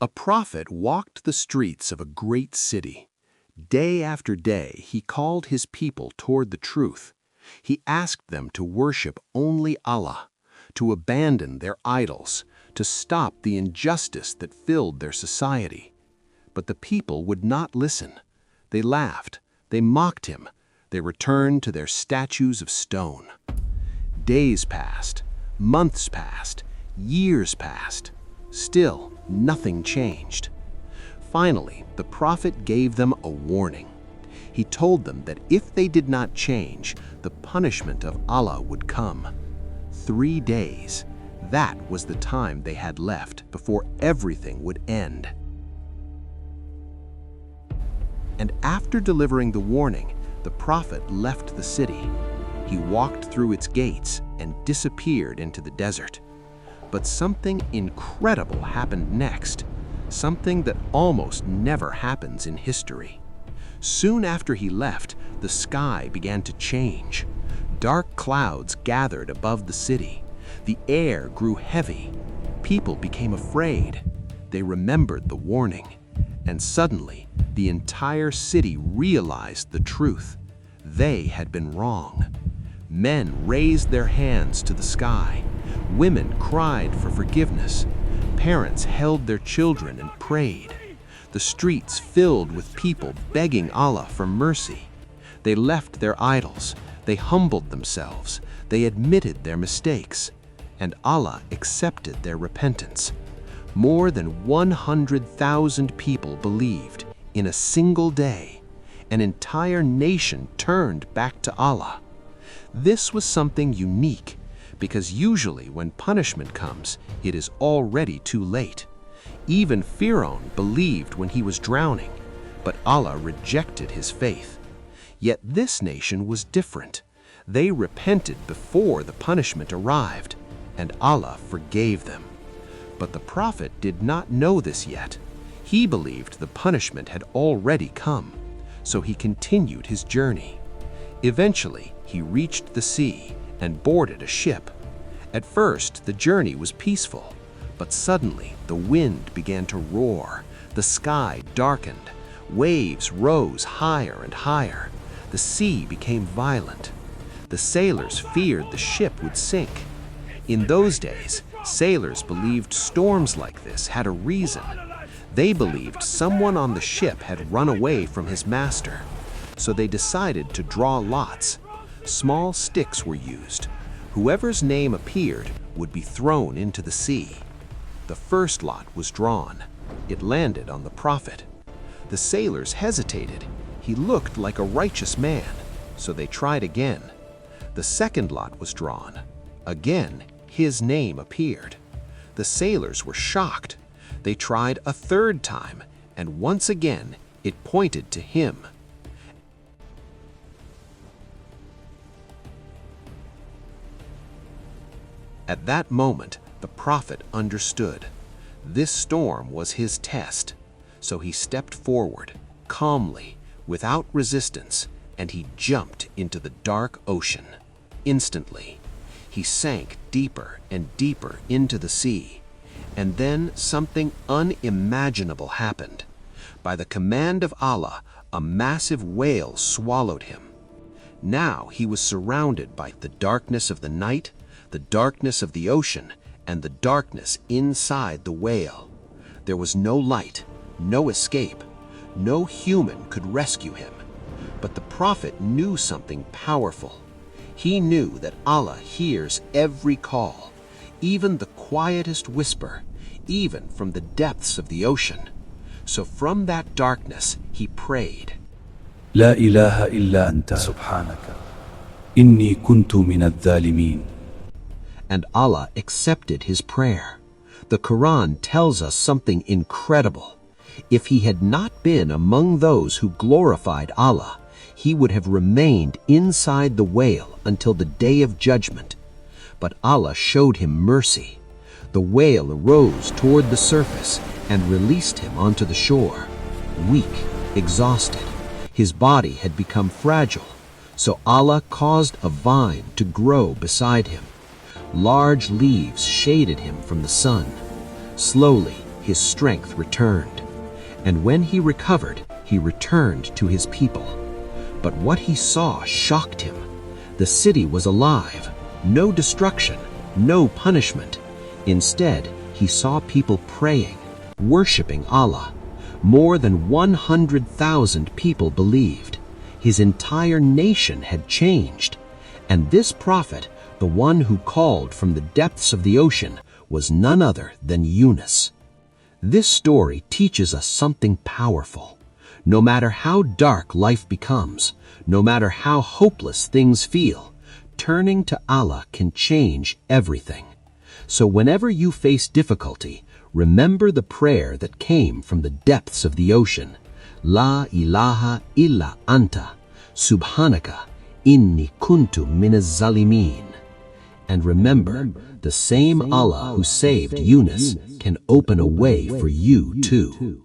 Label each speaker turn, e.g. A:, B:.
A: A prophet walked the streets of a great city. Day after day, he called his people toward the truth. He asked them to worship only Allah, to abandon their idols, to stop the injustice that filled their society. But the people would not listen. They laughed, they mocked him, they returned to their statues of stone. Days passed, months passed, years passed. Still, nothing changed. Finally, the prophet gave them a warning. He told them that if they did not change, the punishment of Allah would come. 3 days. That was the time they had left before everything would end. And after delivering the warning, the prophet left the city. He walked through its gates and disappeared into the desert. But something incredible happened next, something that almost never happens in history. Soon after he left, the sky began to change. Dark clouds gathered above the city. The air grew heavy. People became afraid. They remembered the warning. And suddenly, the entire city realized the truth. They had been wrong. Men raised their hands to the sky. Women cried for forgiveness. Parents held their children and prayed. The streets filled with people begging Allah for mercy. They left their idols. They humbled themselves. They admitted their mistakes. And Allah accepted their repentance. More than 100,000 people believed in a single day. An entire nation turned back to Allah. This was something unique, because usually when punishment comes, it is already too late. Even Pharaoh believed when he was drowning, but Allah rejected his faith. Yet this nation was different. They repented before the punishment arrived, and Allah forgave them. But the prophet did not know this yet. He believed the punishment had already come, so he continued his journey. Eventually, he reached the sea and boarded a ship. At first, the journey was peaceful, but suddenly the wind began to roar, the sky darkened, waves rose higher and higher, the sea became violent. The sailors feared the ship would sink. In those days, sailors believed storms like this had a reason. They believed someone on the ship had run away from his master, so they decided to draw lots. Small sticks were used. Whoever's name appeared would be thrown into the sea. The first lot was drawn. It landed on the prophet. The sailors hesitated. He looked like a righteous man, so they tried again. The second lot was drawn. Again, his name appeared. The sailors were shocked. They tried a third time, and once again, it pointed to him. At that moment, the prophet understood. This storm was his test. So he stepped forward, calmly, without resistance, and he jumped into the dark ocean. Instantly, he sank deeper and deeper into the sea. And then something unimaginable happened. By the command of Allah, a massive whale swallowed him. Now he was surrounded by the darkness of the night, the darkness of the ocean, and the darkness inside the whale. There was no light, no escape. No human could rescue him. But the prophet knew something powerful. He knew that Allah hears every call, even the quietest whisper, even from the depths of the ocean. So from that darkness, he prayed,
B: لا إله إلا أنت سبحانك إني كنت من الظالمين.
A: And Allah accepted his prayer. The Quran tells us something incredible. If he had not been among those who glorified Allah, he would have remained inside the whale until the day of judgment. But Allah showed him mercy. The whale arose toward the surface and released him onto the shore. Weak, exhausted, his body had become fragile, so Allah caused a vine to grow beside him. Large leaves shaded him from the sun. Slowly, his strength returned. And when he recovered, he returned to his people. But what he saw shocked him. The city was alive, no destruction, no punishment. Instead, he saw people praying, worshiping Allah. More than 100,000 people believed. His entire nation had changed. And this prophet, the one who called from the depths of the ocean, was none other than Yunus. This story teaches us something powerful. No matter how dark life becomes, no matter how hopeless things feel, turning to Allah can change everything. So whenever you face difficulty, remember the prayer that came from the depths of the ocean. La ilaha illa anta, subhanaka, inni kuntu minaz zalimin. And remember, the same Allah who saved Yunus can open a way for you too.